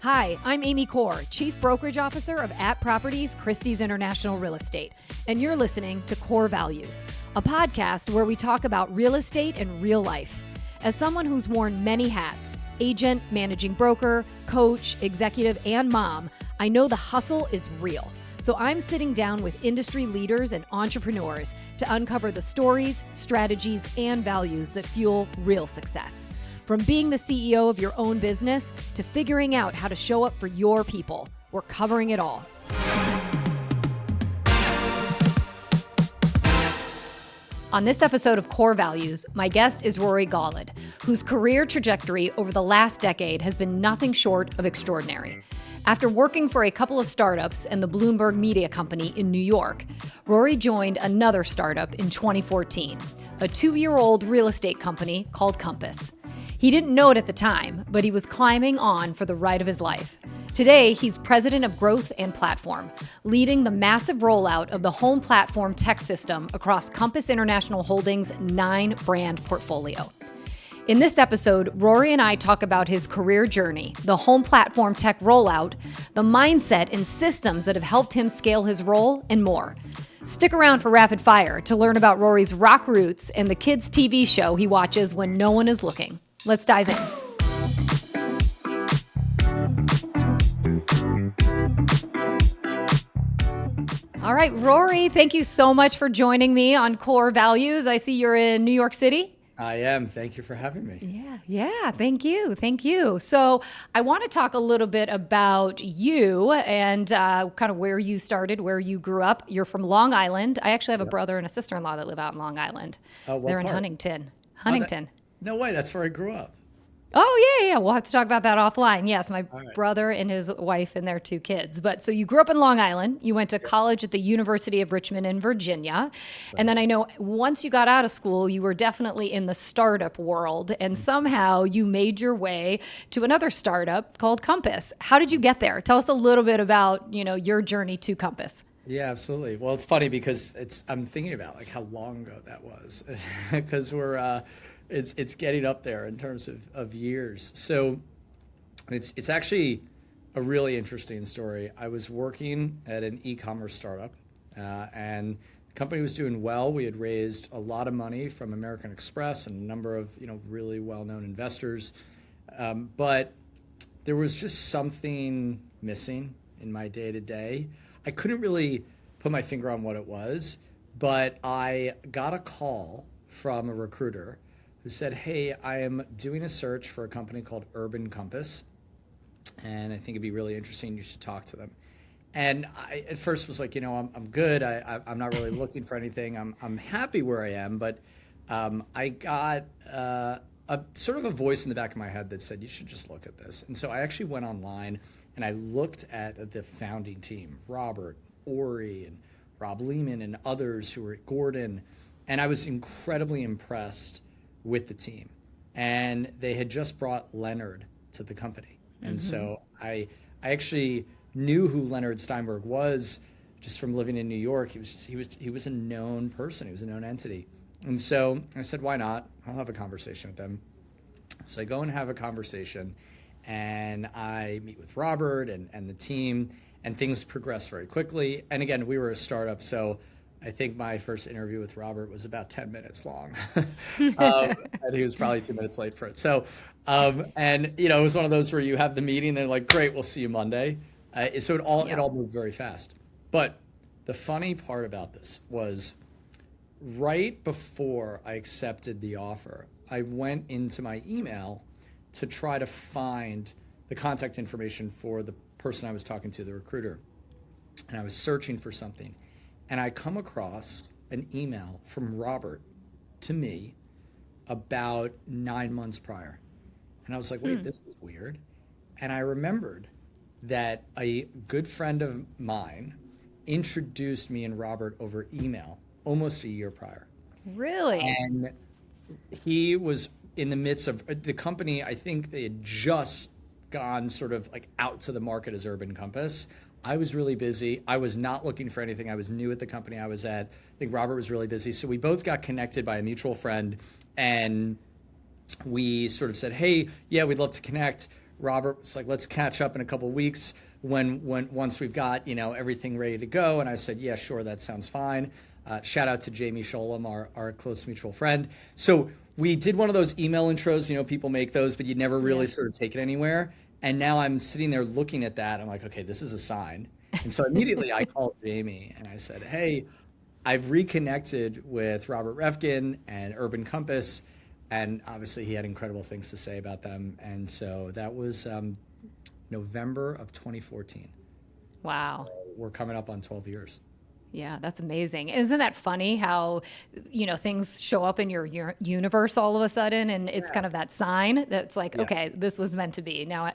Hi, I'm Amy Corr, Chief Brokerage Officer of @Properties Christie's International Real Estate, and you're listening to Core Values, a podcast where we talk about real estate and real life. As someone who's worn many hats, agent, managing broker, coach, executive, and mom, I know the hustle is real. So I'm sitting down with industry leaders and entrepreneurs to uncover the stories, strategies, and values that fuel real success. From being the CEO of your own business to figuring out how to show up for your people, we're covering it all. On this episode of Core Values, my guest is Rory Golod, whose career trajectory over the last decade has been nothing short of extraordinary. After working for a couple of startups and the Bloomberg Media Company in New York, Rory joined another startup in 2014, a 2-year-old real estate company called Compass. He didn't know it at the time, but he was climbing on for the ride of his life. Today, he's president of growth and platform, leading the massive rollout of the home platform tech system across Compass International Holdings' 9-brand portfolio. In this episode, Rory and I talk about his career journey, the home platform tech rollout, the mindset and systems that have helped him scale his role, and more. Stick around for Rapid Fire to learn about Rory's rock roots and the kids' TV show he watches when no one is looking. Let's dive in. All right, Rory, thank you so much for joining me on Core Values. I see you're in New York City. I am. Thank you for having me. Yeah. Thank you. So I want to talk a little bit about you and kind of where you started, where you grew up. You're from Long Island. I actually have a brother and a sister-in-law that live out in Long Island. They're in Huntington. No way. That's where I grew up. Oh, yeah. We'll have to talk about that offline. Yes, my brother and his wife and their 2 kids. But so you grew up in Long Island. You went to college at the University of Richmond in Virginia. Right. And then I know once you got out of school, you were definitely in the startup world. And somehow you made your way to another startup called Compass. How did you get there? Tell us a little bit about, your journey to Compass. Yeah, absolutely. Well, it's funny because I'm thinking about like how long ago that was because we're it's getting up there in terms of years. So it's actually a really interesting story. I was working at an e-commerce startup and the company was doing well. We had raised a lot of money from American Express and a number of really well-known investors. But there was just something missing in my day-to-day. I couldn't really put my finger on what it was, but I got a call from a recruiter who said, hey, I am doing a search for a company called Urban Compass, and I think it'd be really interesting. You should talk to them. And I at first was like, I'm good. I'm not really looking for anything. I'm happy where I am, but I got a sort of a voice in the back of my head that said, you should just look at this. And so I actually went online and I looked at the founding team, Robert, Ori, and Rob Lehman, and others who were at Gordon, and I was incredibly impressed with the team. And they had just brought Leonard to the company. And so I actually knew who Leonard Steinberg was just from living in New York. He was a known person. He was a known entity. And so I said, why not? I'll have a conversation with them. So I go and have a conversation, and I meet with Robert and the team, and things progress very quickly. And again, we were a startup, so I think my first interview with Robert was about 10 minutes long. And he was probably 2 minutes late for it. So, and it was one of those where you have the meeting, they're like, great, we'll see you Monday. So it all moved very fast. But the funny part about this was right before I accepted the offer, I went into my email to try to find the contact information for the person I was talking to, the recruiter. And I was searching for something. And I come across an email from Robert to me about 9 months prior. And I was like, wait, this is weird. And I remembered that a good friend of mine introduced me and Robert over email almost a year prior. Really? And he was in the midst of the company. I think they had just gone sort of like out to the market as Urban Compass. I was really busy. I was not looking for anything. I was new at the company I was at. I think Robert was really busy. So we both got connected by a mutual friend, and we sort of said, hey, yeah, we'd love to connect. Robert was like, let's catch up in a couple of weeks once we've got, everything ready to go. And I said, yeah, sure, that sounds fine. Shout out to Jamie Sholem, our close mutual friend. So we did one of those email intros, people make those, but you never really sort of take it anywhere. And now I'm sitting there looking at that. I'm like, okay, this is a sign. And so immediately I called Jamie and I said, hey, I've reconnected with Robert Refkin and Urban Compass. And obviously he had incredible things to say about them. And so that was November of 2014. Wow. So we're coming up on 12 years. Yeah, that's amazing. Isn't that funny how, things show up in your universe all of a sudden, and it's kind of that sign that's like, okay, this was meant to be. Now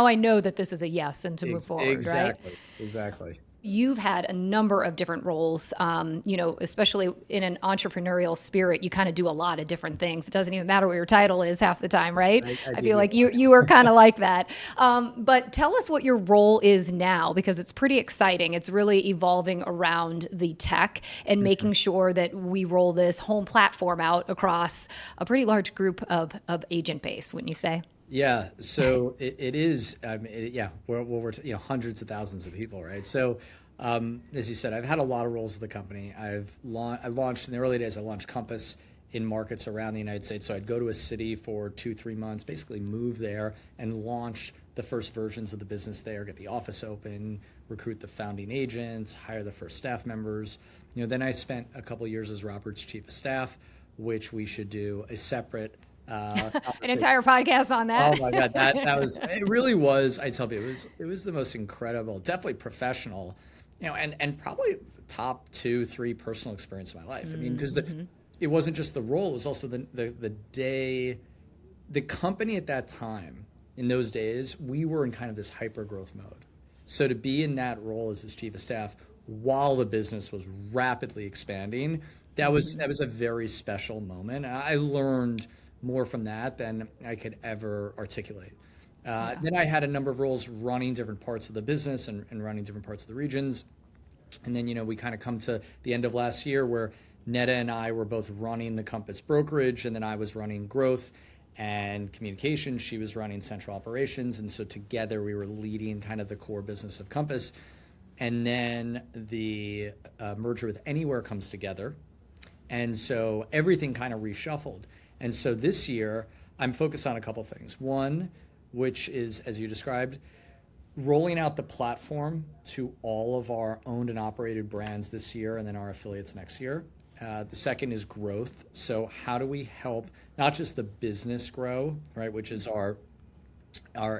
I know that this is a yes and to move forward, right? Exactly. You've had a number of different roles, especially in an entrepreneurial spirit. You kind of do a lot of different things. It doesn't even matter what your title is half the time, right? I feel like you are kind of like that. But tell us what your role is now, because it's pretty exciting. It's really evolving around the tech and making sure that we roll this home platform out across a pretty large group of agent base, wouldn't you say? Yeah, so it is. We're hundreds of thousands of people, right? So, as you said, I've had a lot of roles at the company. I launched in the early days. I launched Compass in markets around the United States. So I'd go to a city for 2-3 months, basically move there and launch the first versions of the business there, get the office open, recruit the founding agents, hire the first staff members. Then I spent a couple of years as Robert's chief of staff, which we should do a separate. An entire podcast on that. Oh my God, it really was. I tell you, it was the most incredible, definitely professional, and probably top 2-3 personal experience of my life. I mean, because it wasn't just the role; it was also the day, the company at that time. In those days, we were in kind of this hyper growth mode. So to be in that role as his chief of staff while the business was rapidly expanding, that was a very special moment. And I learned more from that than I could ever articulate. Then I had a number of roles running different parts of the business and running different parts of the regions. And then, we kind of come to the end of last year where Netta and I were both running the Compass brokerage, and then I was running growth and communication. She was running central operations. And so together we were leading kind of the core business of Compass. And then the merger with Anywhere comes together. And so everything kind of reshuffled. And so this year, I'm focused on a couple things. One, which is, as you described, rolling out the platform to all of our owned and operated brands this year and then our affiliates next year. The second is growth. So how do we help not just the business grow, right, which is our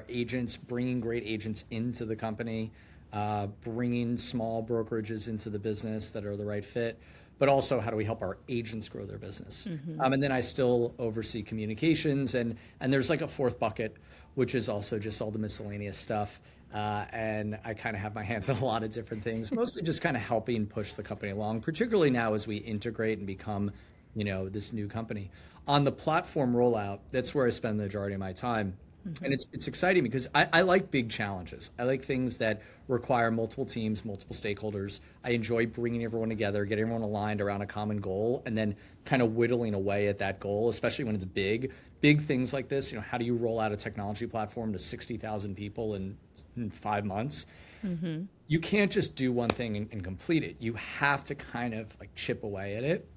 agents, bringing great agents into the company, bringing small brokerages into the business that are the right fit, but also how do we help our agents grow their business? And then I still oversee communications, and there's like a fourth bucket, which is also just all the miscellaneous stuff. And I kind of have my hands on a lot of different things, mostly just kind of helping push the company along, particularly now as we integrate and become, this new company. On the platform rollout, that's where I spend the majority of my time. And it's exciting because I like big challenges. I like things that require multiple teams, multiple stakeholders. I enjoy bringing everyone together, getting everyone aligned around a common goal, and then kind of whittling away at that goal, especially when it's big things like this. How do you roll out a technology platform to 60,000 people in 5 months? You can't just do one thing and complete it. You have to kind of like chip away at it.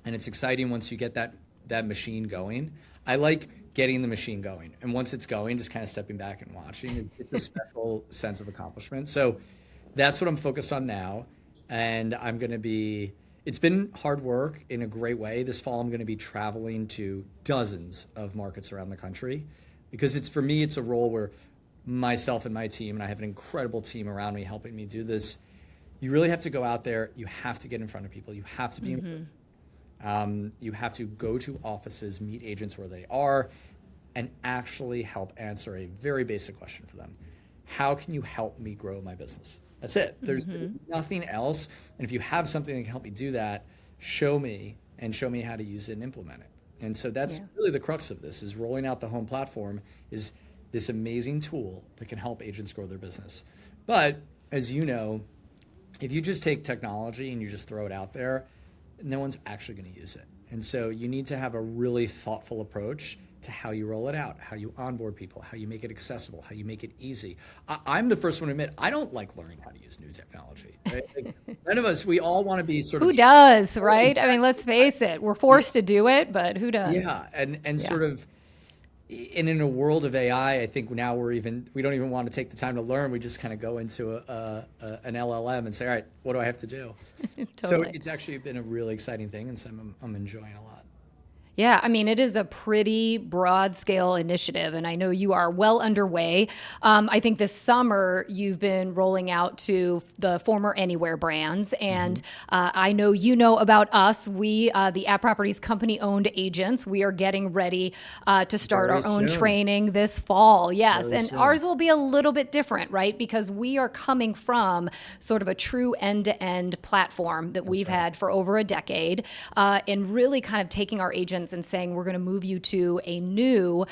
And it's exciting once you get that machine going. I like getting the machine going. And once it's going, just kind of stepping back and watching. It's a special sense of accomplishment. So that's what I'm focused on now. And it's been hard work in a great way. This fall, I'm going to be traveling to dozens of markets around the country because for me, it's a role where myself and my team, and I have an incredible team around me helping me do this. You really have to go out there. You have to get in front of people. You have to be you have to go to offices, meet agents where they are, and actually help answer a very basic question for them. How can you help me grow my business? That's it. There's nothing else. And if you have something that can help me do that, show me how to use it and implement it. And so that's really the crux of this, is rolling out the home platform is this amazing tool that can help agents grow their business. But as you know, if you just take technology and you just throw it out there, no one's actually going to use it. And so you need to have a really thoughtful approach to how you roll it out, how you onboard people, how you make it accessible, how you make it easy. I'm the first one to admit, I don't like learning how to use new technology. Right? Like, none of us, we all want to be sort of... Who does, right? Exactly. I mean, let's face it. We're forced to do it, but who does? Yeah, and sort of, and in a world of AI, I think now we don't even want to take the time to learn. We just kind of go into an LLM and say, all right, what do I have to do? Totally. So it's actually been a really exciting thing, and so I'm enjoying a lot. Yeah, I mean, it is a pretty broad scale initiative, and I know you are well underway. I think this summer you've been rolling out to the former Anywhere brands, and I know you know about us. We, the At Properties company-owned agents, we are getting ready to start our own training this fall. Yes, and ours will be a little bit different, right? Because we are coming from sort of a true end-to-end platform that we've had for over a decade, and really kind of taking our agents and saying, we're going to move you to a new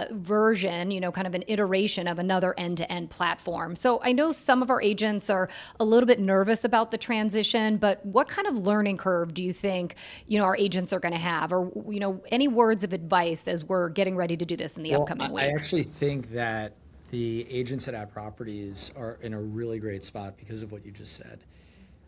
version, kind of an iteration of another end-to-end platform. So I know some of our agents are a little bit nervous about the transition, but what kind of learning curve do you think, our agents are going to have? Or, any words of advice as we're getting ready to do this in the upcoming weeks? I actually think that the agents at At Properties are in a really great spot because of what you just said.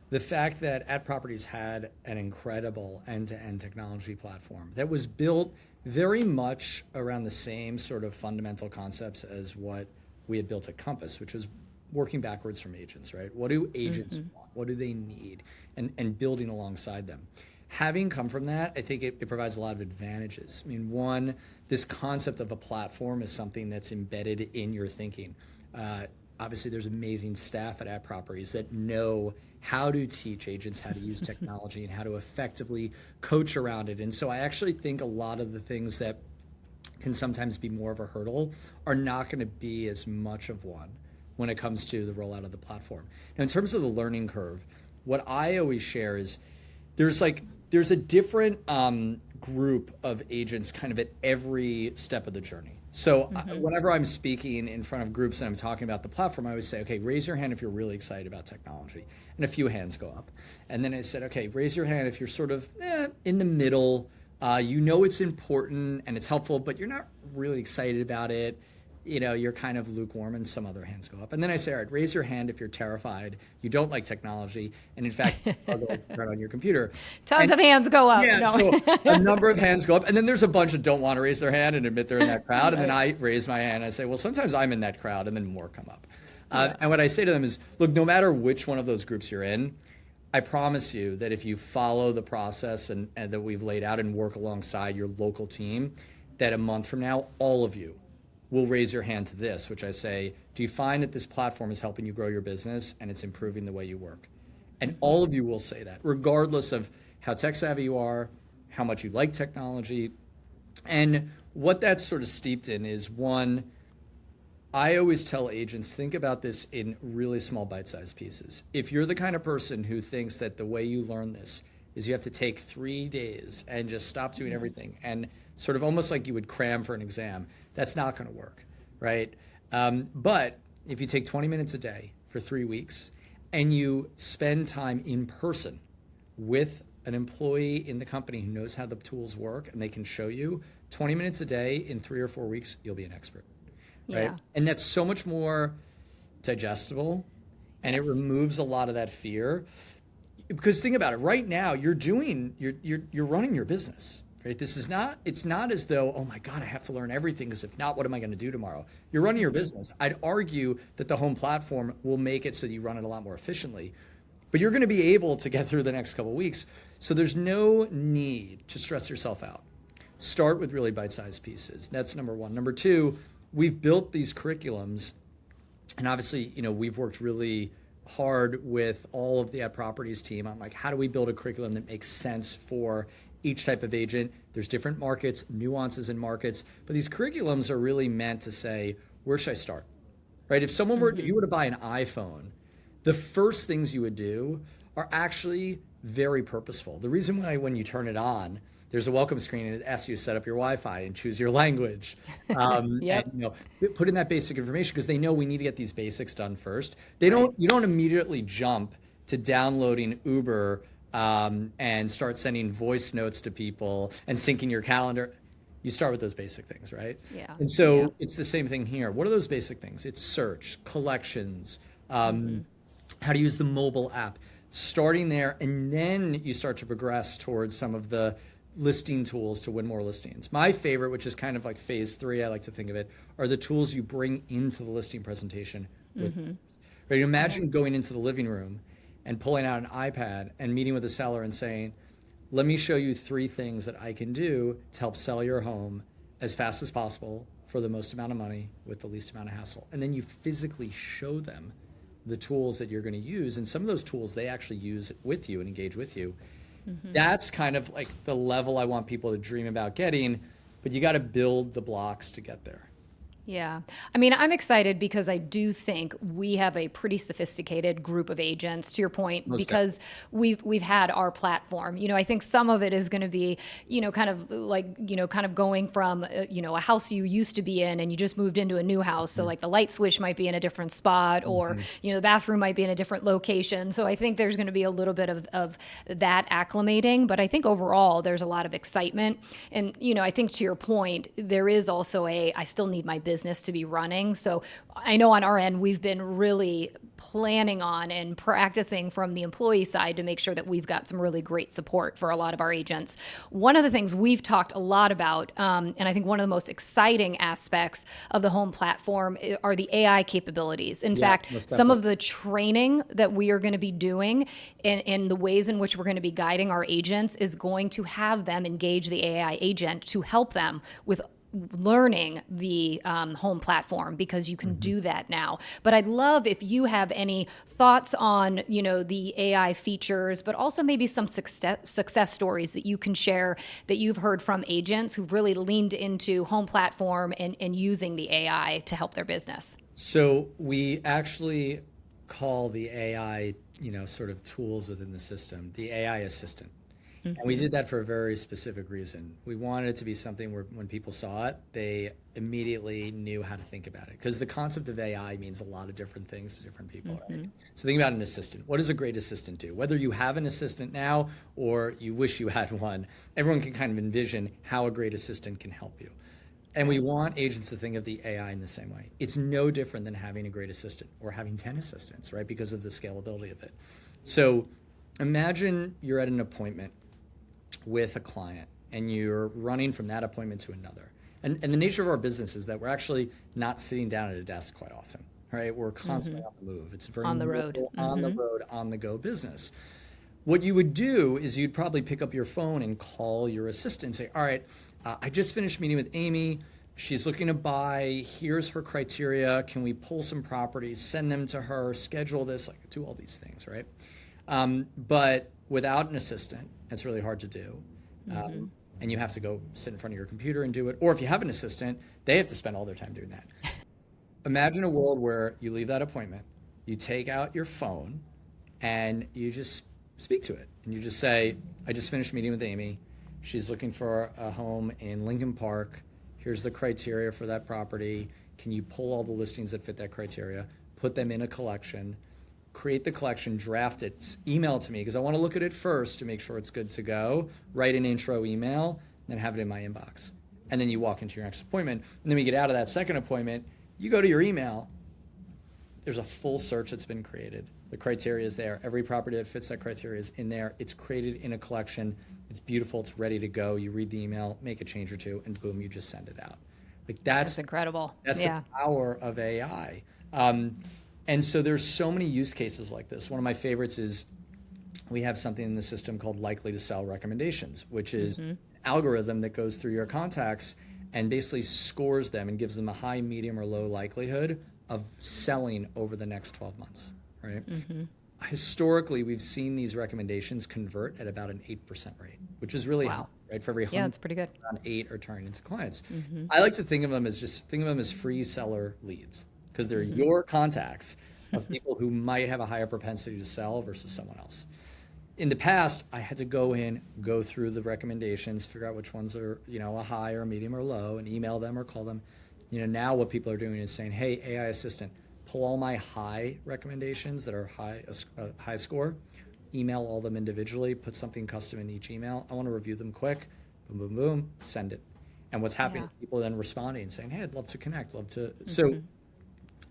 The fact that At Properties had an incredible end-to-end technology platform that was built very much around the same sort of fundamental concepts as what we had built at Compass, which was working backwards from agents, right? What do agents want? What do they need? And building alongside them. Having come from that, I think it provides a lot of advantages. I mean, one, this concept of a platform is something that's embedded in your thinking. Obviously, there's amazing staff at Properties that know how to teach agents how to use technology and how to effectively coach around it. And so I actually think a lot of the things that can sometimes be more of a hurdle are not going to be as much of one when it comes to the rollout of the platform. Now, in terms of the learning curve, what I always share is there's a different group of agents kind of at every step of the journey. So whenever I'm speaking in front of groups and I'm talking about the platform, I always say, okay, raise your hand if you're really excited about technology. And a few hands go up. And then I said, okay, raise your hand if you're sort of in the middle. It's important and it's helpful, but you're not really excited about it. You're kind of lukewarm, and some other hands go up. And then I say, all right, raise your hand if you're terrified, you don't like technology, and in fact, struggle to turn on your computer. Tons of hands go up. Yeah, so a number of hands go up. And then there's a bunch that don't want to raise their hand and admit they're in that crowd. And then I raise my hand and I say, well, sometimes I'm in that crowd, and then more come up. And what I say to them is, look, no matter which one of those groups you're in, I promise you that if you follow the process and that we've laid out and work alongside your local team, that a month from now, all of you will raise your hand to this, which I say, do you find that this platform is helping you grow your business and it's improving the way you work? And all of you will say that, regardless of how tech savvy you are, how much you like technology. And what that's sort of steeped in is, one, I always tell agents, think about this in really small bite-sized pieces. If you're the kind of person who thinks that the way you learn this is you have to take 3 days and just stop doing everything and sort of almost like you would cram for an exam, that's not going to work, right? But if you take 20 minutes a day for 3 weeks and you spend time in person with an employee in the company who knows how the tools work and they can show you, 20 minutes a day in 3 or 4 weeks, you'll be an expert, right? Yeah. And that's so much more digestible, and it removes a lot of that fear. Because think about it, right now you're running your business. Right? It's not as though, oh my God, I have to learn everything, because if not, what am I going to do tomorrow? You're running your business. I'd argue that the home platform will make it so that you run it a lot more efficiently, but you're going to be able to get through the next couple of weeks. So there's no need to stress yourself out. Start with really bite-sized pieces. That's number one. Number two, we've built these curriculums, and obviously, we've worked really hard with all of the At Properties team on how do we build a curriculum that makes sense for each type of agent. There's different markets, nuances in markets, but these curriculums are really meant to say, where should I start? Right? If you were to buy an iPhone, the first things you would do are actually very purposeful. The reason why when you turn it on, there's a welcome screen and it asks you to set up your Wi-Fi and choose your language. Yep. And, put in that basic information, because they know we need to get these basics done first. You don't immediately jump to downloading Uber and start sending voice notes to people and syncing your calendar. you start with those basic things, right? Yeah. And so Yeah. it's the same thing here. What are those basic things? It's search, collections, how to use the mobile app, starting there, and then you start to progress towards some of the listing tools to win more listings. My favorite, which is kind of like phase 3, I like to think of it, are the tools you bring into the listing presentation with. Right? Imagine going into the living room and pulling out an iPad and meeting with a seller and saying, let me show you 3 things that I can do to help sell your home as fast as possible for the most amount of money with the least amount of hassle. And then you physically show them the tools that you're going to use. And some of those tools they actually use with you and engage with you. That's kind of like the level I want people to dream about getting, but you got to build the blocks to get there. Yeah. I mean, I'm excited because I do think we have a pretty sophisticated group of agents, to your point, Most because we've had our platform. I think some of it is going to be, kind of going from, a house you used to be in and you just moved into a new house. So like the light switch might be in a different spot or, the bathroom might be in a different location. So I think there's going to be a little bit of that acclimating, but I think overall there's a lot of excitement. And, I think to your point, there is also I still need my business to be running. So I know on our end, we've been really planning on and practicing from the employee side to make sure that we've got some really great support for a lot of our agents. One of the things we've talked a lot about, and I think one of the most exciting aspects of the home platform are the AI capabilities. In fact, some of the training that we are going to be doing and the ways in which we're going to be guiding our agents is going to have them engage the AI agent to help them with learning the home platform, because you can do that now. But I'd love if you have any thoughts on, the AI features, but also maybe some success stories that you can share that you've heard from agents who've really leaned into home platform and using the AI to help their business. So we actually call the AI, sort of tools within the system, the AI assistant. And we did that for a very specific reason. We wanted it to be something where when people saw it, they immediately knew how to think about it. Because the concept of AI means a lot of different things to different people. Right? So think about an assistant. What does a great assistant do? Whether you have an assistant now or you wish you had one, everyone can kind of envision how a great assistant can help you. And we want agents to think of the AI in the same way. It's no different than having a great assistant or having 10 assistants, right? Because of the scalability of it. So imagine you're at an appointment with a client and you're running from that appointment to another. And the nature of our business is that we're actually not sitting down at a desk quite often, right? We're constantly on the move. It's very on the road, on the road, on the go business. What you would do is you'd probably pick up your phone and call your assistant and say, all right, I just finished meeting with Amy. She's looking to buy. Here's her criteria. Can we pull some properties, send them to her, schedule this, like do all these things, right? But without an assistant, it's really hard to do. And you have to go sit in front of your computer and do it. Or if you have an assistant, they have to spend all their time doing that. Imagine a world where you leave that appointment, you take out your phone, and you just speak to it. And you just say, I just finished meeting with Amy. She's looking for a home in Lincoln Park. Here's the criteria for that property. Can you pull all the listings that fit that criteria, put them in a collection, create the collection, draft it, email it to me because I want to look at it first to make sure it's good to go, write an intro email, then have it in my inbox. And then you walk into your next appointment. And then we get out of that second appointment, you go to your email, there's a full search that's been created. The criteria is there. Every property that fits that criteria is in there. It's created in a collection. It's beautiful. It's ready to go. You read the email, make a change or two, and boom, you just send it out. Like that's incredible. That's the power of AI. And so there's so many use cases like this. One of my favorites is we have something in the system called likely to sell recommendations, which is an algorithm that goes through your contacts and basically scores them and gives them a high, medium, or low likelihood of selling over the next 12 months, right? Historically, we've seen these recommendations convert at about an 8% rate, which is really high, right? For every 100, that's pretty good. Around 8 are turning into clients. I like to think of them as free seller leads, because they're your contacts of people who might have a higher propensity to sell versus someone else. In the past, I had to go through the recommendations, figure out which ones are, a high or a medium or low, and email them or call them. Now what people are doing is saying, hey, AI assistant, pull all my high recommendations that are high score, email all them individually, put something custom in each email. I want to review them quick, boom, boom, boom, send it. And what's happening is people then responding and saying, hey, I'd love to connect, love to. So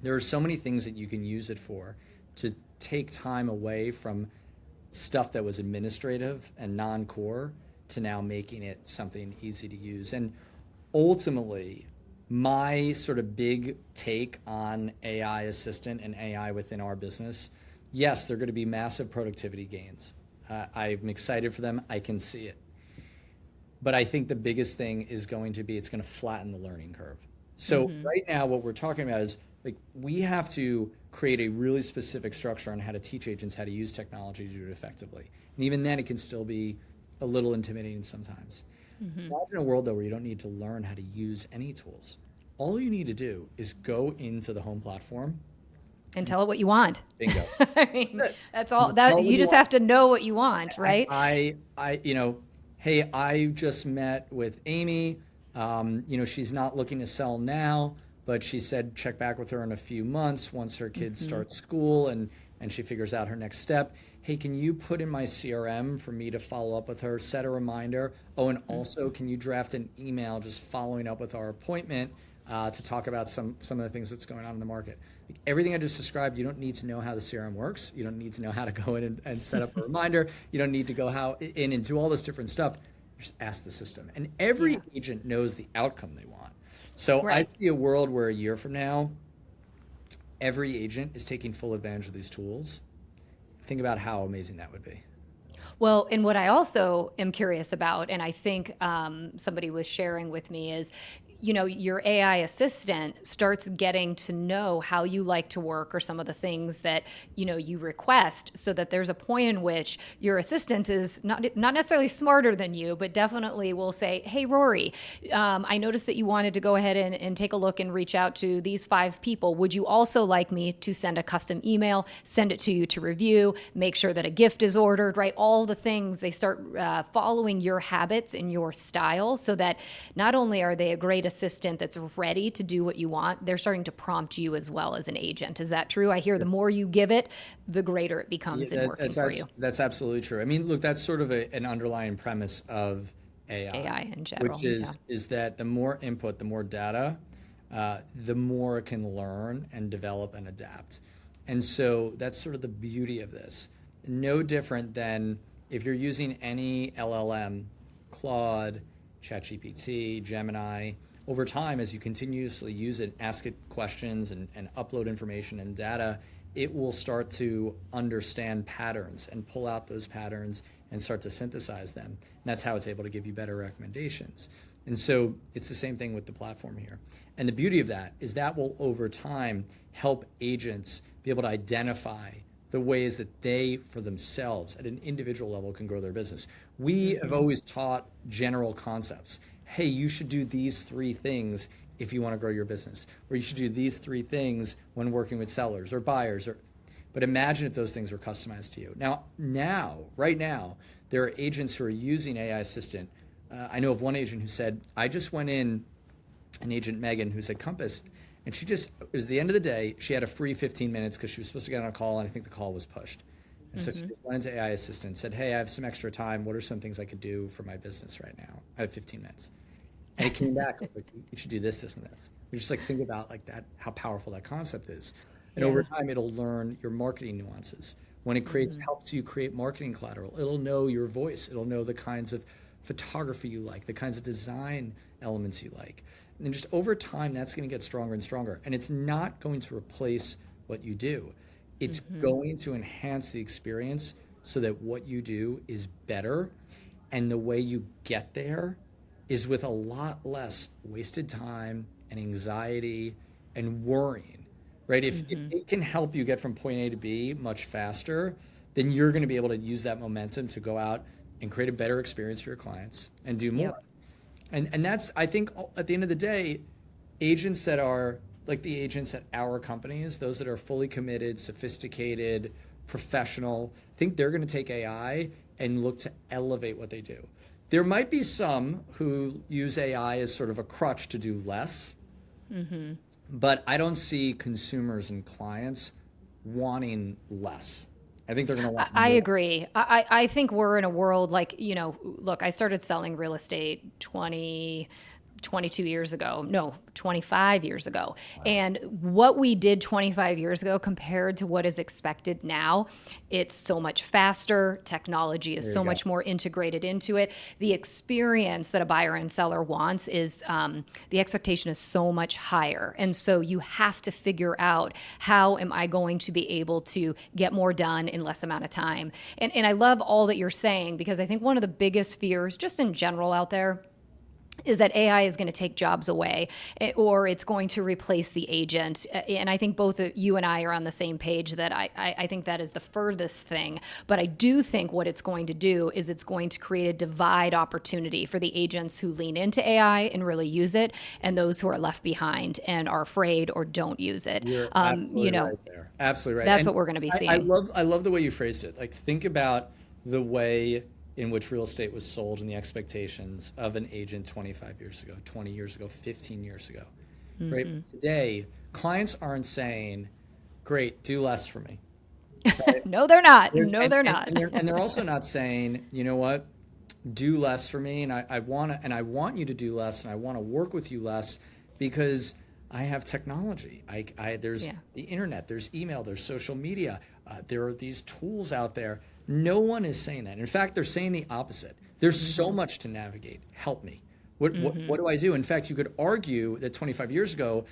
there are so many things that you can use it for to take time away from stuff that was administrative and non-core to now making it something easy to use. And ultimately, my sort of big take on AI assistant and AI within our business, yes, they're going to be massive productivity gains. I'm excited for them. I can see it. But I think the biggest thing is going to be it's going to flatten the learning curve. So right now what we're talking about is like we have to create a really specific structure on how to teach agents how to use technology to do it effectively. And even then it can still be a little intimidating sometimes. Imagine a world though where you don't need to learn how to use any tools. All you need to do is go into the home platform and tell it what you want. Bingo. I mean, that's all. That you just have to know what you want, right? Hey, I just met with Amy. She's not looking to sell now, but she said check back with her in a few months once her kids start school and she figures out her next step. Hey, can you put in my CRM for me to follow up with her, set a reminder? Oh, and also can you draft an email just following up with our appointment to talk about some of the things that's going on in the market? Like everything I just described, you don't need to know how the CRM works. You don't need to know how to go in and set up a reminder. You don't need to go in and do all this different stuff. Just ask the system. And every agent knows the outcome they want. So I see a world where a year from now, every agent is taking full advantage of these tools. Think about how amazing that would be. Well, and what I also am curious about, and I think somebody was sharing with me is, your AI assistant starts getting to know how you like to work or some of the things that, you request, so that there's a point in which your assistant is not necessarily smarter than you, but definitely will say, hey, Rory, I noticed that you wanted to go ahead and take a look and reach out to these 5 people. Would you also like me to send a custom email, send it to you to review, make sure that a gift is ordered, right? All the things, they start following your habits and your style, so that not only are they a great assistant that's ready to do what you want, they're starting to prompt you as well as an agent. Is that true? I hear the more you give it, the greater it becomes in working for you. That's absolutely true. I mean, look, that's sort of an underlying premise of AI in general. Which is that the more input, the more data, the more it can learn and develop and adapt. And so that's sort of the beauty of this. No different than if you're using any LLM, Claude, ChatGPT, Gemini, over time, as you continuously use it, ask it questions and upload information and data, it will start to understand patterns and pull out those patterns and start to synthesize them. And that's how it's able to give you better recommendations. And so it's the same thing with the platform here. And the beauty of that is that will, over time, help agents be able to identify the ways that they, for themselves, at an individual level, can grow their business. We have always taught general concepts. Hey, you should do these 3 things if you want to grow your business, or you should do these 3 things when working with sellers or buyers. But imagine if those things were customized to you. Right now, there are agents who are using AI Assistant. I know of one agent who said, I just went in, an agent, Megan, who's at Compass, and it was the end of the day, she had a free 15 minutes because she was supposed to get on a call, and I think the call was pushed. And so she went into AI Assistant and said, hey, I have some extra time. What are some things I could do for my business right now? I have 15 minutes. And it came back, like, you should do this, and this. You just think about like that, how powerful that concept is. And over time, it'll learn your marketing nuances. When it helps you create marketing collateral, it'll know your voice. It'll know the kinds of photography you like, the kinds of design elements you like. And just over time, that's going to get stronger and stronger. And it's not going to replace what you do. It's going to enhance the experience so that what you do is better. And the way you get there is with a lot less wasted time and anxiety and worrying, right? If it can help you get from point A to B much faster, then you're going to be able to use that momentum to go out and create a better experience for your clients and do more. And that's, I think, at the end of the day, agents that are like the agents at our companies, those that are fully committed, sophisticated, professional, I think they're going to take AI and look to elevate what they do. There might be some who use AI as sort of a crutch to do less, but I don't see consumers and clients wanting less. I think they're going to want more. I agree. I think we're in a world like, look, I started selling real estate 22 years ago, no, 25 years ago. Wow. And what we did 25 years ago compared to what is expected now, it's so much faster. Technology is so much more integrated into it. The experience that a buyer and seller wants is, the expectation is so much higher. And so you have to figure out, how am I going to be able to get more done in less amount of time? And I love all that you're saying, because I think one of the biggest fears just in general out there is that AI is going to take jobs away, or it's going to replace the agent. And I think both you and I are on the same page that I think that is the furthest thing. But I do think what it's going to do is it's going to create a divide opportunity for the agents who lean into AI and really use it, and those who are left behind and are afraid or don't use it. You're absolutely right there. Absolutely right. That's what we're going to be seeing. I love the way you phrased it. Like, think about the way in which real estate was sold and the expectations of an agent 25 years ago, 20 years ago, 15 years ago, right? Today, clients aren't saying, great, do less for me. Right? No, they're not. They're not. And they're also not saying, you know what, do less for me, and I want you to do less, and I want to work with you less because I have technology. There's the internet, there's email, there's social media. There are these tools out there. No one is saying that. In fact, they're saying the opposite. There's so much to navigate. Help me. What do I do? In fact, you could argue that 25 years ago,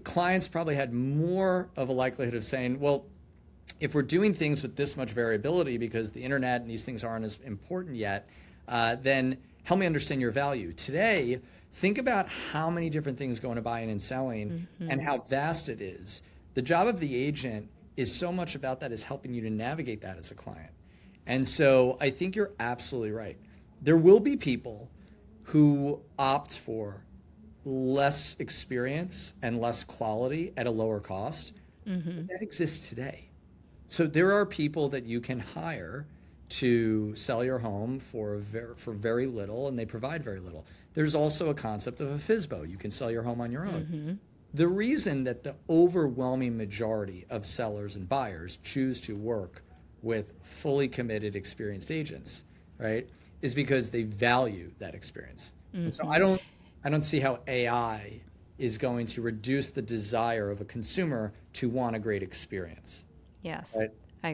clients probably had more of a likelihood of saying, well, if we're doing things with this much variability because the internet and these things aren't as important yet, then help me understand your value. Today, think about how many different things go into buying and selling and how vast it is. The job of the agent is so much about that, is helping you to navigate that as a client. And so I think you're absolutely right. There will be people who opt for less experience and less quality at a lower cost. That exists today. So there are people that you can hire to sell your home for very little, and they provide very little. There's also a concept of a FSBO. You can sell your home on your own. The reason that the overwhelming majority of sellers and buyers choose to work with fully committed, experienced agents, right, is because they value that experience. And so I don't see how AI is going to reduce the desire of a consumer to want a great experience. Yes. Right? I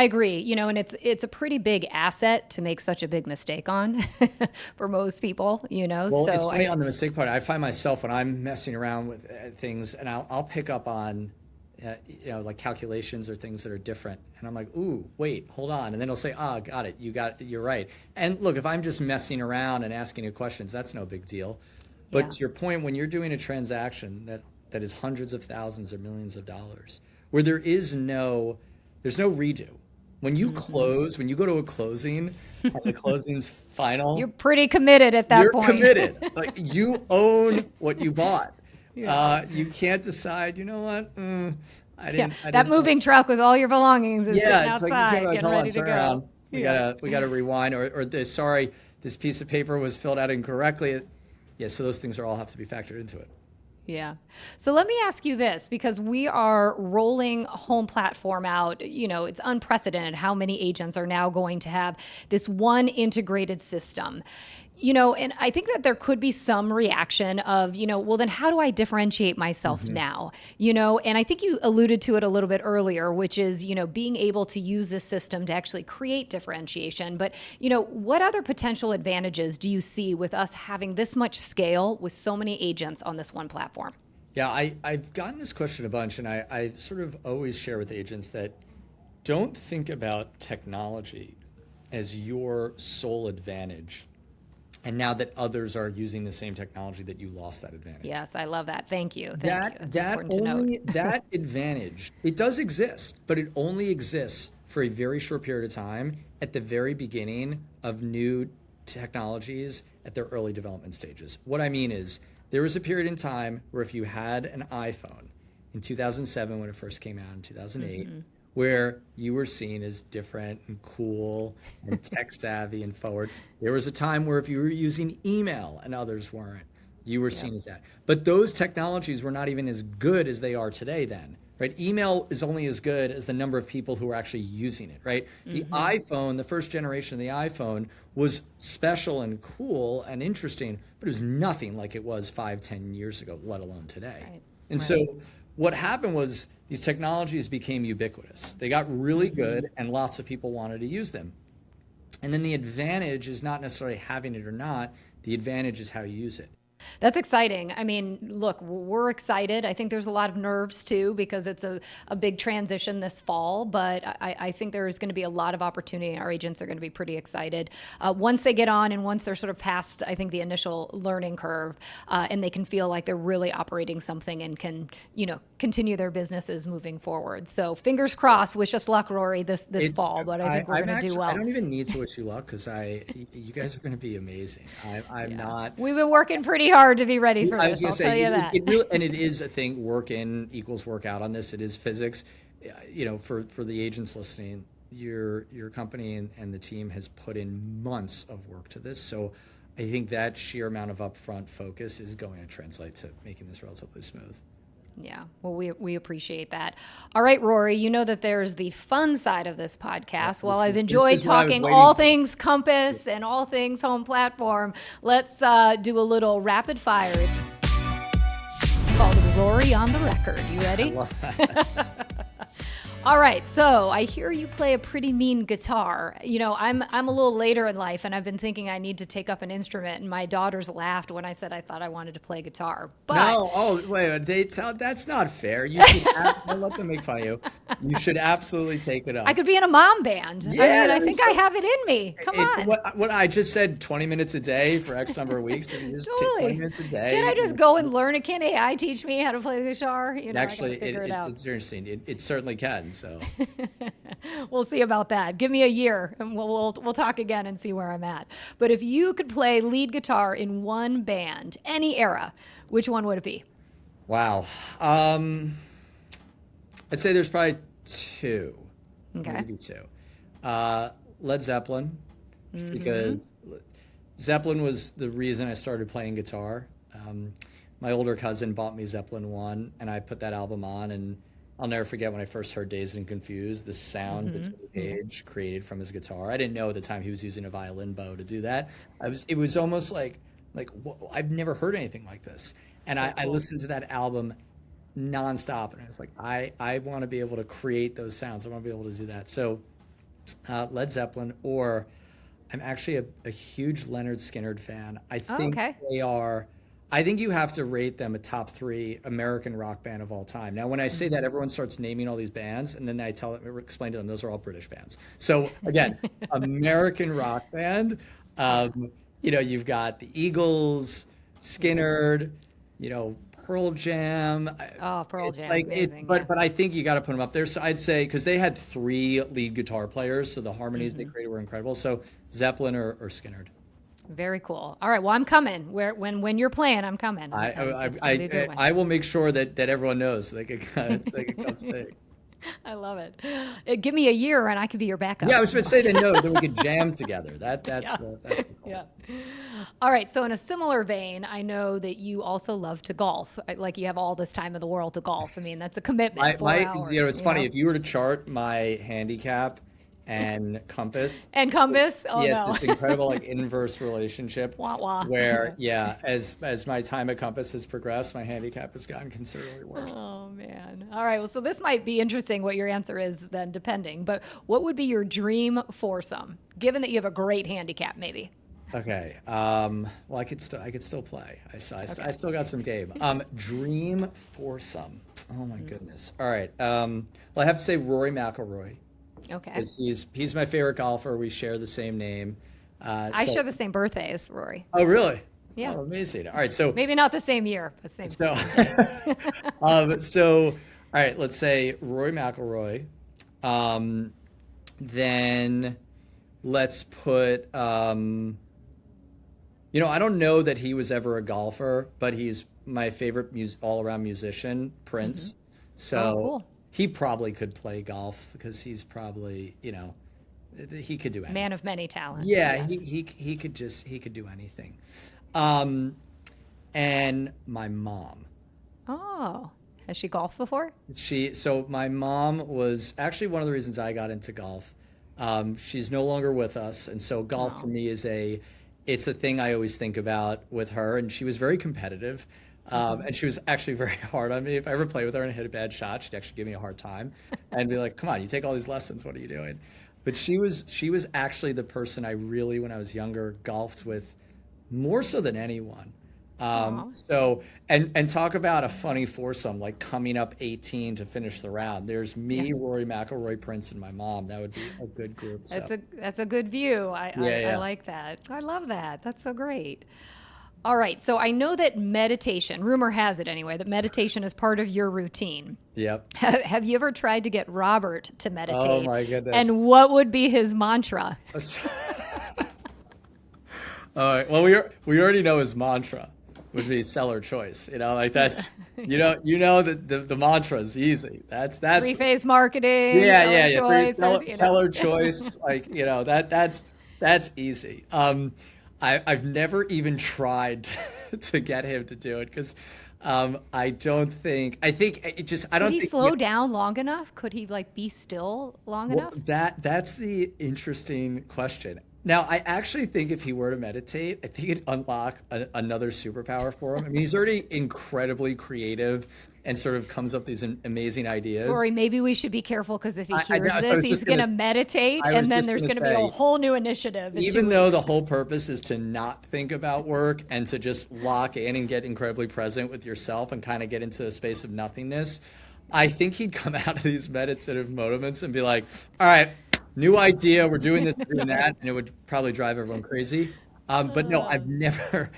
agree. You know, and it's a pretty big asset to make such a big mistake on for most people, you know. Well, so it's funny on the mistake part. I find myself when I'm messing around with things, and I'll pick up on, like calculations or things that are different, and I'm like, ooh, wait, hold on, and then it'll say, got it, you're right. And look, if I'm just messing around and asking you questions, that's no big deal. But to your point, when you're doing a transaction that is hundreds of thousands or millions of dollars, where there's no redo. When you close, when you go to a closing, and the closing's final, you're pretty committed at that point. You're committed. Like, you own what you bought. You can't decide, you know what? I didn't moving truck with all your belongings is sitting outside, like, getting ready to go. Around. We gotta rewind, or sorry, this piece of paper was filled out incorrectly. Yeah, so those things all have to be factored into it. Yeah. So let me ask you this, because we are rolling a home platform out. You know, it's unprecedented how many agents are now going to have this one integrated system. You know, and I think that there could be some reaction of, well, then how do I differentiate myself now? You know, and I think you alluded to it a little bit earlier, which is, being able to use this system to actually create differentiation. But, what other potential advantages do you see with us having this much scale with so many agents on this one platform? Yeah, I've gotten this question a bunch, and I sort of always share with agents that don't think about technology as your sole advantage. And now that others are using the same technology, that you lost that advantage. Yes, I love that. Thank you. That's important to note. That advantage, it does exist, but it only exists for a very short period of time at the very beginning of new technologies at their early development stages. What I mean is, there was a period in time where if you had an iPhone in 2007 when it first came out, in 2008, where you were seen as different and cool and tech savvy and forward. There was a time where if you were using email and others weren't, you were seen as that. But those technologies were not even as good as they are today then. right? Email is only as good as the number of people who are actually using it, right? The iPhone, the first generation of the iPhone was special and cool and interesting, but it was nothing like it was 5, 10 years ago, let alone today. Right. And so what happened was these technologies became ubiquitous. They got really good and lots of people wanted to use them. And then the advantage is not necessarily having it or not. The advantage is how you use it. That's exciting. I mean, look, we're excited. I think there's a lot of nerves too, because it's a big transition this fall, but I think there is going to be a lot of opportunity. Our agents are going to be pretty excited. Once they get on and once they're sort of past, I think, the initial learning curve, and they can feel like they're really operating something and can, continue their businesses moving forward. So fingers crossed, wish us luck, Rory, this fall, but I think we're going to do well. I don't even need to wish you luck because you guys are going to be amazing. I'm not. We've been working pretty hard to be ready for this. I'll tell you that. And it is a thing. Work in equals work out on this. It is physics. For the agents listening, your company and the team has put in months of work to this. So I think that sheer amount of upfront focus is going to translate to making this relatively smooth. Yeah, well, we appreciate that. All right, Rory, you know that there's the fun side of this podcast. While I've enjoyed talking all things Compass and all things home platform, let's do a little rapid fire. It's called Rory on the Record. You ready? I love that. All right, so I hear you play a pretty mean guitar. I'm a little later in life, and I've been thinking I need to take up an instrument. And my daughters laughed when I said I thought I wanted to play guitar. But that's not fair. You should don't let them make fun of you. You should absolutely take it up. I could be in a mom band. Yeah, I think I have it in me. Come on. What I just said, 20 minutes a day for X number of weeks. And you just totally. take 20 minutes a day. Did I just go and learn it? Can AI teach me how to play the guitar? Actually, it's interesting. It certainly can. So we'll see about that. Give me a year and we'll talk again and see where I'm at. But if you could play lead guitar in one band, any era, which one would it be? Wow. I'd say there's probably two. Okay. Maybe two. Led Zeppelin, because Zeppelin was the reason I started playing guitar. My older cousin bought me Zeppelin 1, and I put that album on, and I'll never forget when I first heard Dazed and Confused, the sounds that Jimmy Page created from his guitar. I didn't know at the time he was using a violin bow to do that. It was almost like I've never heard anything like this. And I listened to that album nonstop, and I was like, I want to be able to create those sounds. I want to be able to do that. So Led Zeppelin, or I'm actually a huge Leonard Skinner fan. I think they are. I think you have to rate them a top 3 American rock band of all time. Now, when I say that, everyone starts naming all these bands, and then I explain to them those are all British bands. So again, American rock band. You've got the Eagles, Skinner, Pearl Jam. Oh, Pearl Jam! Amazing, but I think you got to put them up there. So I'd say, because they had 3 lead guitar players, so the harmonies they created were incredible. So Zeppelin or Skinner. Very cool. All right. Well, I'm coming. When you're playing, I'm coming. I will make sure that everyone knows so they can come sing. I love it. Give me a year and I could be your backup. Yeah, I was going to say that we could jam together. That's the goal. Yeah. All right. So in a similar vein, I know that you also love to golf. Like you have all this time in the world to golf. I mean, that's a commitment. 4 hours. It's funny. If you were to chart my handicap and compass. Oh, yes, no. This incredible inverse relationship where as my time at Compass has progressed, my handicap has gotten considerably worse. Oh man. All right. Well, so this might be interesting what your answer is then, depending. But what would be your dream foursome, given that you have a great handicap, maybe? Okay. Well, I could still play. I still got some game. Dream foursome. Oh my goodness. All right. Well, I have to say Rory McIlroy. Okay. Because he's my favorite golfer. We share the same name. I share the same birthday as Rory. Oh, really? Yeah. Oh, amazing. All right. So maybe not the same year, but same. So, all right. Let's say Rory McIlroy. Then let's put. I don't know that he was ever a golfer, but he's my favorite all-around musician, Prince. So. Cool. He probably could play golf because he's probably, he could do anything. Man of many talents. Yeah, he could do anything. And my mom. Oh, Has she golfed before? So my mom was actually one of the reasons I got into golf. She's no longer with us, and so golf for me it's a thing I always think about with her. And she was very competitive, and she was actually very hard on me. If I ever played with her and hit a bad shot, she'd actually give me a hard time and be like, "Come on, you take all these lessons. What are you doing?" But she was actually the person I really, when I was younger, golfed with more so than anyone. So and talk about a funny foursome, like coming up 18 to finish the round. There's me, Rory McIlroy, Prince, and my mom. That would be a good group. That's a good view. I like that. I love that. That's so great. All right. So I know that meditation, rumor has it anyway, that meditation is part of your routine. Yep. Have you ever tried to get Robert to meditate? Oh my goodness. And what would be his mantra? All right. Well, we already know his mantra would be seller choice. Like that's that the mantra is easy. That's three-phase marketing. Yeah. Choice, seller choice. That's easy. I've never even tried to get him to do it because I think Could he slow down long enough? Could he be still long enough? That's the interesting question. Now, I actually think if he were to meditate, I think it'd unlock another superpower for him. I mean, he's already incredibly creative and sort of comes up with these amazing ideas. Rory, maybe we should be careful because if he hears this, he's going to meditate and then there's going to be a whole new initiative. Even though the whole purpose is to not think about work and to just lock in and get incredibly present with yourself and kind of get into a space of nothingness, I think he'd come out of these meditative moments and be like, all right, new idea, we're doing this, doing that, and it would probably drive everyone crazy. But no, I've never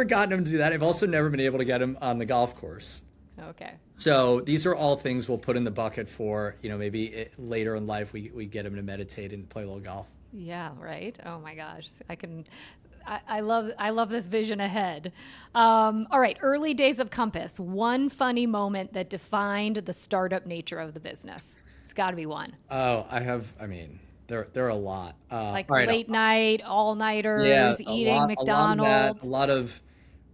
gotten him to do that. I've also never been able to get him on the golf course. Okay. So these are all things we'll put in the bucket for, maybe later in life we get him to meditate and play a little golf. Yeah, right. Oh my gosh. I love this vision ahead. All right. Early days of Compass. One funny moment that defined the startup nature of the business. It's got to be one. Oh, there are a lot. Late night, all-nighters, eating McDonald's. A lot of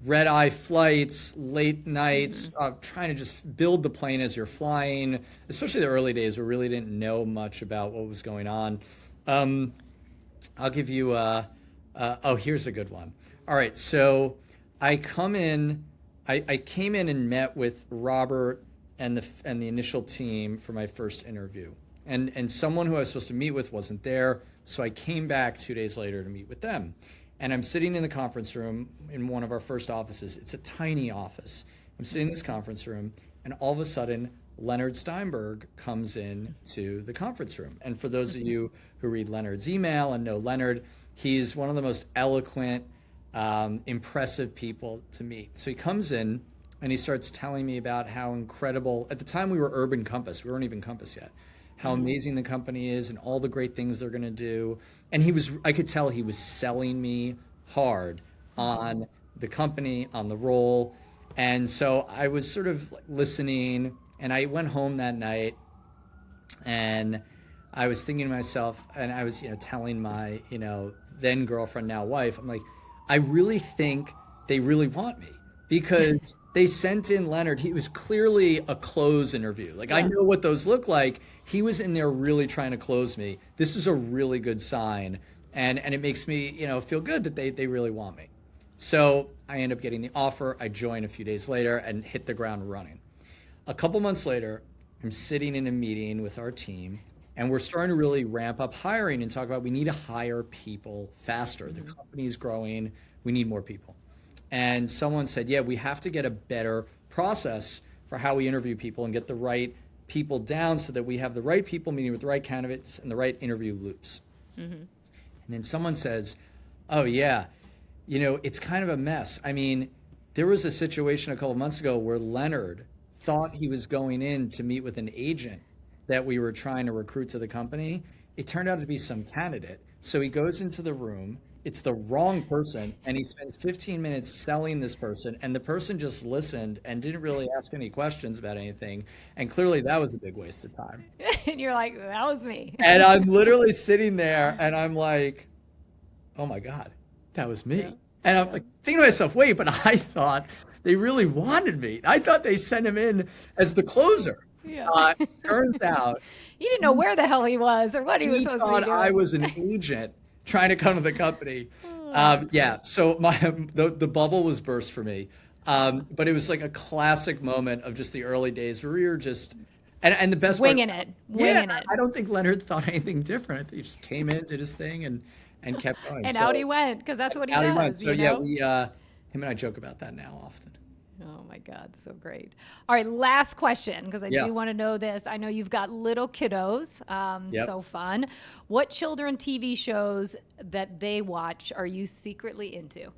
red-eye flights, late nights, trying to just build the plane as you're flying, especially the early days where we really didn't know much about what was going on. I'll give you here's a good one. All right, so I came in and met with Robert and the initial team for my first interview. And someone who I was supposed to meet with wasn't there, so I came back 2 days later to meet with them. And I'm sitting in the conference room in one of our first offices. It's a tiny office. I'm sitting in this conference room, and all of a sudden, Leonard Steinberg comes in to the conference room. And for those of you who read Leonard's email and know Leonard, he's one of the most eloquent, impressive people to meet. So he comes in, and he starts telling me about how incredible, at the time we were Urban Compass, we weren't even Compass yet, how amazing the company is and all the great things they're going to do. And I could tell he was selling me hard on the company, on the role. And so I was sort of listening, and I went home that night and I was thinking to myself, and I was, telling my, then girlfriend, now wife, I'm like, I really think they really want me because they sent in Leonard. He was clearly a close interview. I know what those look like. He was in there really trying to close me. This is a really good sign. And it makes me, feel good that they really want me. So I end up getting the offer. I join a few days later and hit the ground running. A couple months later, I'm sitting in a meeting with our team, and we're starting to really ramp up hiring and talk about we need to hire people faster. The company's growing. We need more people. And someone said, we have to get a better process for how we interview people and get the right people down so that we have the right people meeting with the right candidates and the right interview loops. Mm-hmm. And then someone says, it's kind of a mess. I mean, there was a situation a couple of months ago where Leonard thought he was going in to meet with an agent that we were trying to recruit to the company. It turned out to be some candidate. So he goes into the room. It's the wrong person, and he spent 15 minutes selling this person, and the person just listened and didn't really ask any questions about anything, and clearly that was a big waste of time. And you're like, that was me. And I'm literally sitting there, and I'm like, oh my God, that was me. Yeah. And I'm like thinking to myself, wait, but I thought they really wanted me. I thought they sent him in as the closer. Yeah. Turns out You didn't know where the hell he was or what he was supposed to be thought doing. I was an agent trying to come to the company. So the bubble was burst for me. But it was like a classic moment of just the early days where we were just, and the best winging part, it. I don't think Leonard thought anything different. I think he just came in, did his thing, and kept going. And out he went, because that's what he does. Went. So you know? we, him and I joke about that now often. Oh my God, so great. All right, last question, because I Yeah. do want to know this. I know you've got little kiddos, Yep. so fun. What children TV shows that they watch are you secretly into?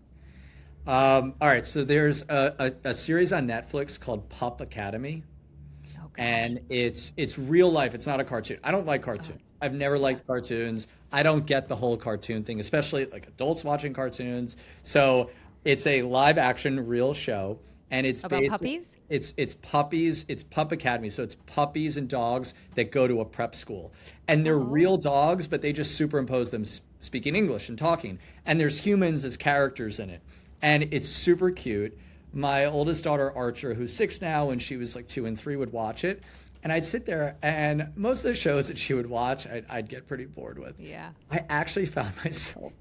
All right, so there's a series on Netflix called Pup Academy. Oh, gosh. And it's real life. It's not a cartoon. I don't like cartoons. I've never liked cartoons. I don't get the whole cartoon thing, especially like adults watching cartoons. So it's a live action real show, and it's About puppies? It's puppies. It's Pup Academy. So it's puppies and dogs that go to a prep school, and they're real dogs, but they just superimpose them speaking English and talking. And there's humans as characters in it, and it's super cute. My oldest daughter, Archer, who's 6 now, when she was like 2 and 3, would watch it. And I'd sit there, and most of the shows that she would watch, I'd get pretty bored with. Yeah. I actually found myself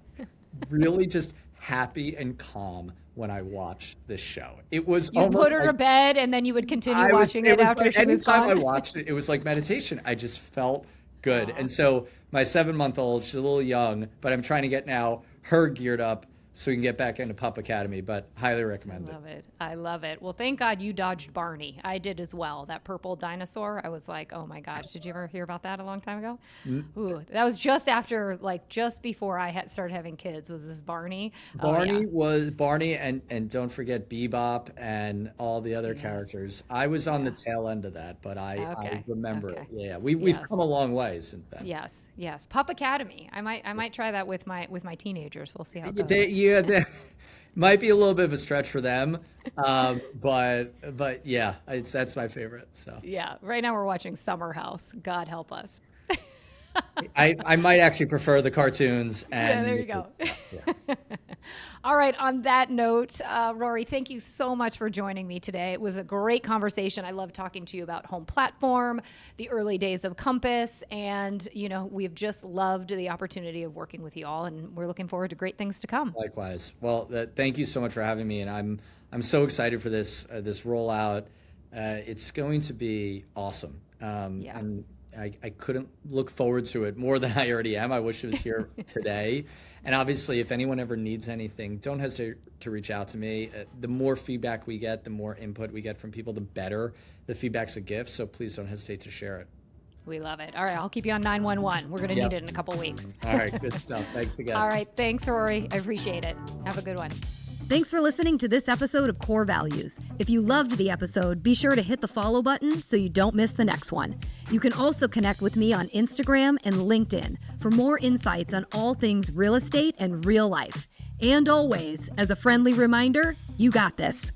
really just happy and calm when I watched this show. It was You almost put her like, to bed, and then you would continue watching it after like, she was anytime gone? I watched it, it was like meditation. I just felt good. And so my 7-month-old, she's a little young, but I'm trying to get now her geared up so we can get back into Pup Academy, but highly recommend it. I love it. Well, thank God you dodged Barney. I did as well. That purple dinosaur. I was like, oh my gosh, did you ever hear about that a long time ago? Ooh, that was just after, like, just before I had started having kids. Was this Barney? Barney was Barney, and don't forget Bebop and all the other characters. I was on the tail end of that, but I remember it. Yeah, we've come a long way since then. Yes. Pup Academy. I might try that with my teenagers. We'll see how it goes. They might be a little bit of a stretch for them, but yeah, that's my favorite. So yeah, right now we're watching Summer House. God help us. I might actually prefer the cartoons. And there you go. All right. On that note, Rory, thank you so much for joining me today. It was a great conversation. I love talking to you about Home Platform, the early days of Compass, and we've just loved the opportunity of working with you all, and we're looking forward to great things to come. Likewise. Well, thank you so much for having me, and I'm so excited for this rollout. It's going to be awesome. And I couldn't look forward to it more than I already am. I wish it was here today. And obviously, if anyone ever needs anything, don't hesitate to reach out to me. The more feedback we get, the more input we get from people, the better. The feedback's a gift, so please don't hesitate to share it. We love it. All right, I'll keep you on 911. We're going to need it in a couple of weeks. All right, good stuff. Thanks again. All right, thanks, Rory. I appreciate it. Have a good one. Thanks for listening to this episode of Core Values. If you loved the episode, be sure to hit the follow button so you don't miss the next one. You can also connect with me on Instagram and LinkedIn for more insights on all things real estate and real life. And always, as a friendly reminder, you got this.